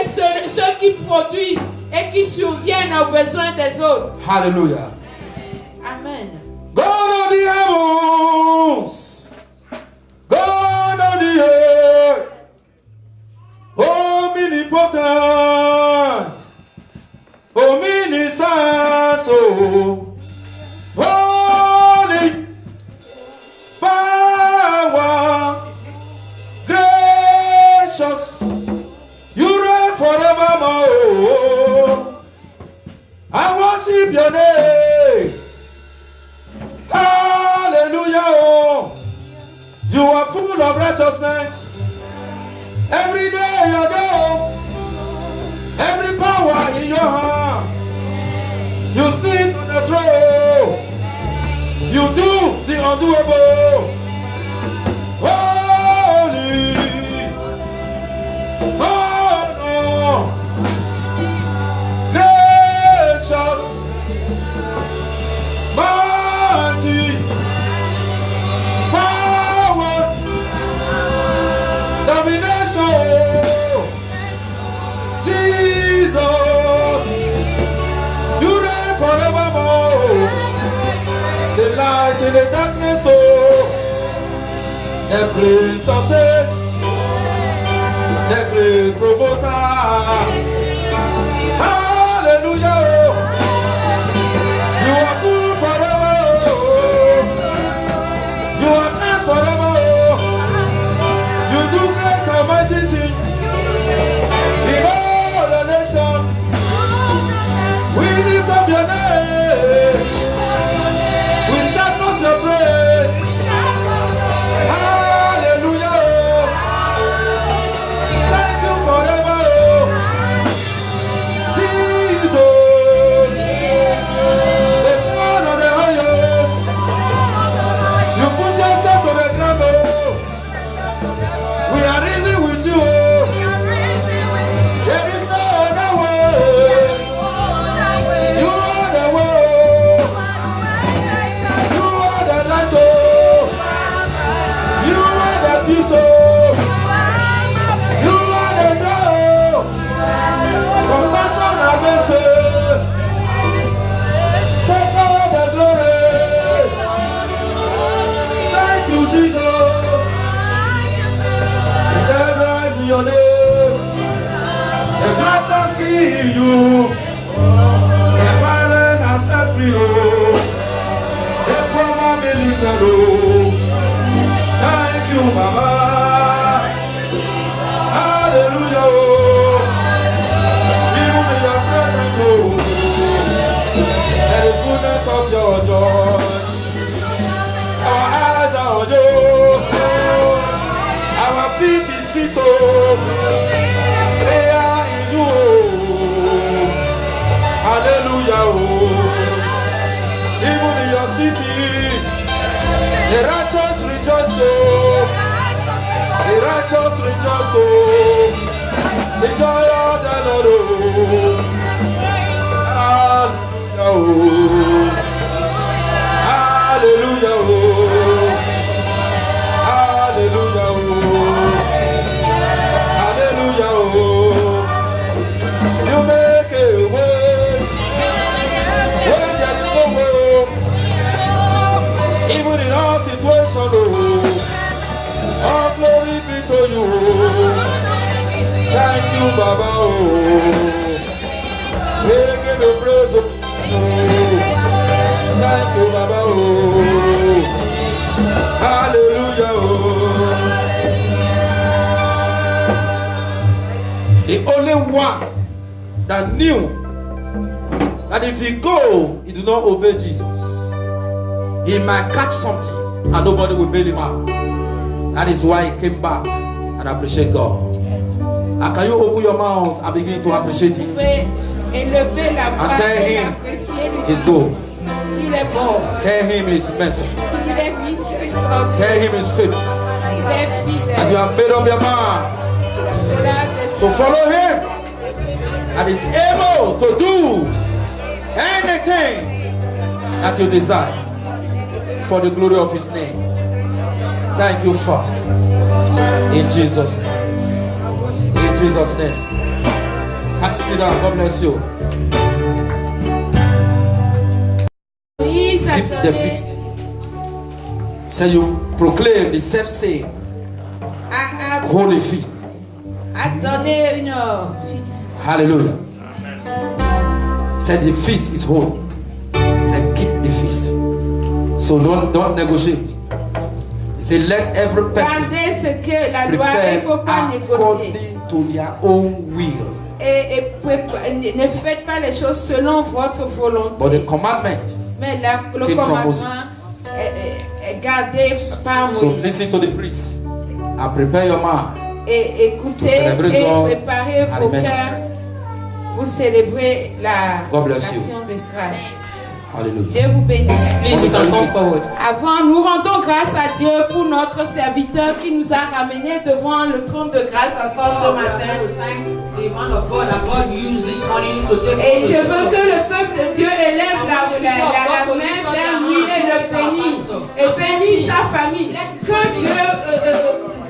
serez ceux qui produisent et qui surviennent aux besoins des autres. Hallelujah. Amen. God of the heavens, God of the earth, omnipotent, omniscient, oh, holy, power, gracious, you reign forevermore. I worship your name. Hallelujah. Oh. You are full of righteousness. Every day you're there. Every power in your hand. You sleep on the throne. You do the undoable. Holy. Oh, no. in the darkness, oh, the Prince of Peace, the great promoter. Hallelujah. You are good forever. You are kind forever. You do great and mighty things in all the nation. We lift up your name. We shout not your praise. Hallelujah. Thank you forever. Jesus, the Son of the highest. You put yourself on the ground. We are risen with you. There is no other way. You are the way. You are the light. You are the peace. You are the joy. Compassion and mercy. Take all the glory. Thank you, Jesus. The dead rise in your name. The glad to see you. The barren are set free. The poor man be lifted. Thank you, Mama. Hallelujah. Even in your presence, there is fullness of your joy. Our eyes are on you. Our feet is fit. Prayer in you. Hallelujah. Even in your city, the righteous rejoice. The righteous rejoice. The joy of the Lord. Hallelujah. Hallelujah. Hallelujah. You make a way when there is no way. Even in our situation, all glory be to you. Thank you, Baba. We give you praise. Thank you, Baba. Hallelujah. The only one that knew that if he go, he do not obey Jesus, he might catch something and nobody will bail him out. That is why he came back and appreciate God. And can you open your mouth and begin to appreciate him? Élever la voix And tell et him apprécier lui his good. qu'il est bon, Tell him his merciful. qu'il est miséricordieux, Tell him his faithful. qu'il est fidèle, And you have made up your mind to follow him and is able to do anything that you desire for the glory of his name. Thank you, Father. In Jesus' name. In Jesus' name. Can you sit down? God bless you. Oui, Keep the feast. So you proclaim the self-same holy feast. a donné une fixe. Hallelujah. Said the feast is holy. Said keep the feast. So don't negotiate. He said let every person Gardez ce que la loi, il ne faut pas prepare négocier. according to their own will. Et ne faites pas les choses selon votre But the volonté. commandment Mais le came from commandement Moses. est gardé par So Moïse. listen to the priest and prepare your mind. Et écoutez To celebrate et God préparez and vos remember. cœurs pour célébrer la God bless you. nation de grâce. Hallelujah. Dieu vous bénisse. Please, you can come forward. Avant, nous rendons grâce à Dieu pour notre serviteur qui nous a ramenés devant le trône de grâce encore ce matin. Et je veux que le peuple de Dieu élève la main vers lui et le bénisse. Et bénisse sa famille. Que Dieu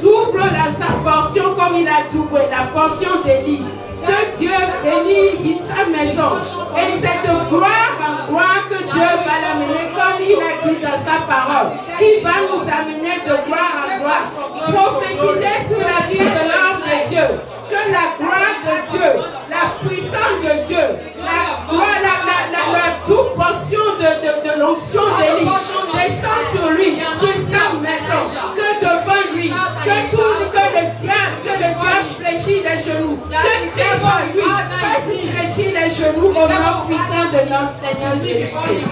double sa portion comme il a doublé la portion d'Élie. que Dieu bénit sa maison. Et c'est de gloire en gloire que Dieu va l'amener, comme il a dit dans sa parole. Il va nous amener de gloire en gloire. Prophétiser sur la vie de l'homme de Dieu. Que la gloire de Dieu, la puissance de Dieu, la gloire, la toute portion de l'onction d'Élie descend sur lui, sur sa maison, que devant lui, que le diable fléchit les genoux, que Christ en lui fasse fléchir les genoux au nom puissant de notre Seigneur Jésus-Christ.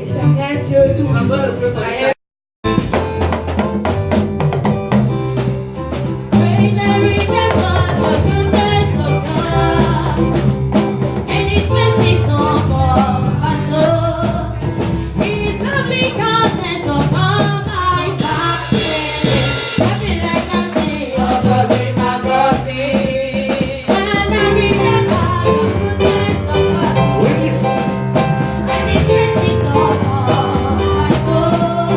Éternel Dieu tout-puissant d'Israël. When his mercies are upon my soul.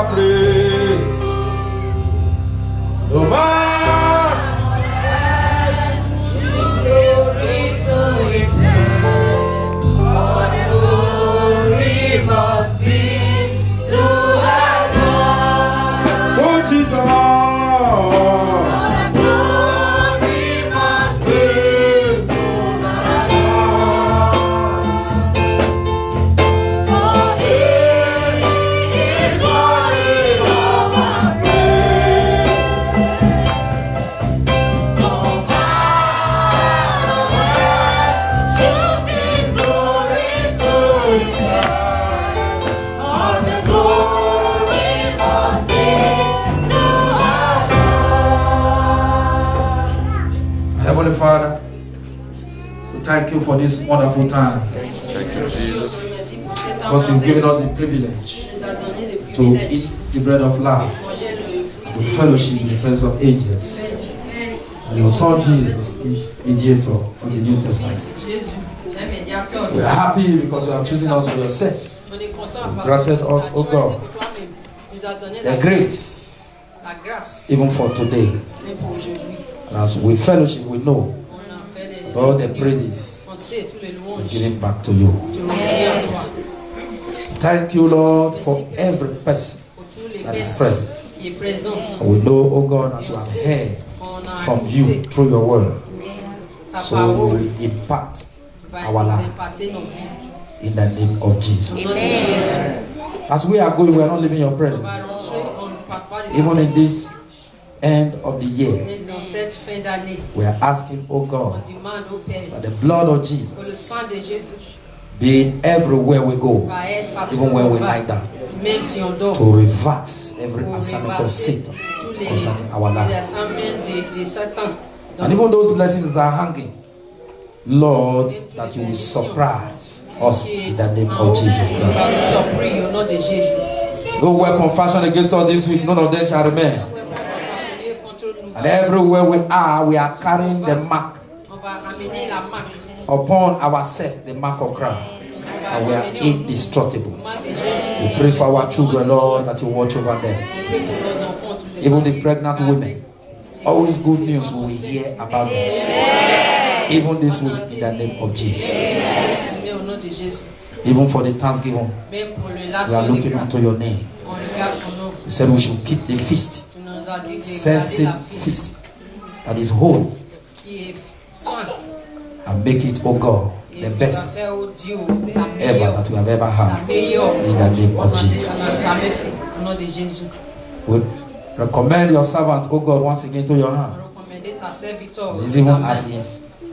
our praise. No man. Glory to His name. All glory must be to our Lord. To Jesus. Heavenly Father, we thank you for this wonderful time. Because you've given us the privilege to eat the bread of life, to fellowship in the presence of angels. And your Son Jesus is mediator of the New Testament. We are happy because you have chosen us for yourself. You granted us, oh God, the grace, even for today. And as we fellowship, we know that all the praises is given back to you. Thank you, Lord, for every person that is present. And we know, oh God, as you have heard from you through your word, so you will impart our life in the name of Jesus. As we are going, we are not leaving your presence. Even in this end of the year, we are asking, oh God, that the blood of Jesus be everywhere we go, even when we lie down, to reverse every assignment of Satan concerning our life. And even those blessings that are hanging, Lord, that you will surprise us in the name of Jesus Christ. No weapon fashioned against us this week, none of them shall remain. And everywhere we are carrying the mark upon ourselves, the mark of Christ. And we are indestructible. We pray for our children, Lord, that you watch over them. Even the pregnant women. Always good news we will hear about them. Even this week, in the name of Jesus. Even for the Thanksgiving, we are looking unto your name. You said we should keep the feast. Same feast that is whole, and make it, oh God, the best ever that we have ever had in the name of Jesus. We recommend your servant, oh God, once again to your hand. It's even as he is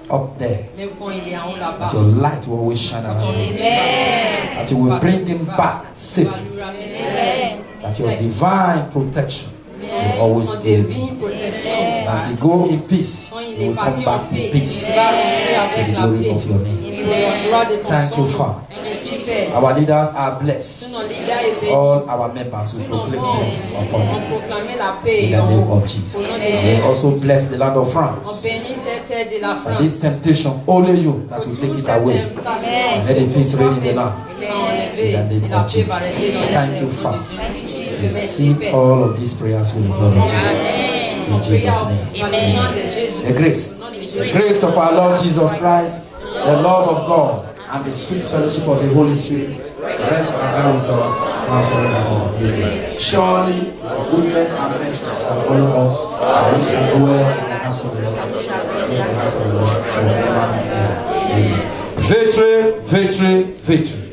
up there, that your light will always shine around him, that you will bring him back safely, that your divine protection will always be with him. As he go in peace, he will come back in peace to the glory of your name. Thank you, Father. Our leaders are blessed. All our members will proclaim blessing upon them in the name of Jesus. We also bless the land of France. And this temptation, only you that will take it away. And let the peace reign in the land in the name of Jesus. Thank you, Father. Receive all of these prayers with the blood of Jesus. In Jesus' name. Amen. The grace of our Lord Jesus Christ, the love of God, and the sweet fellowship of the Holy Spirit rest and abide with us now forevermore. Amen. Surely goodness and mercy shall follow us, and we shall dwell in the house of the Lord, forever and ever. Amen. Victory, victory, victory.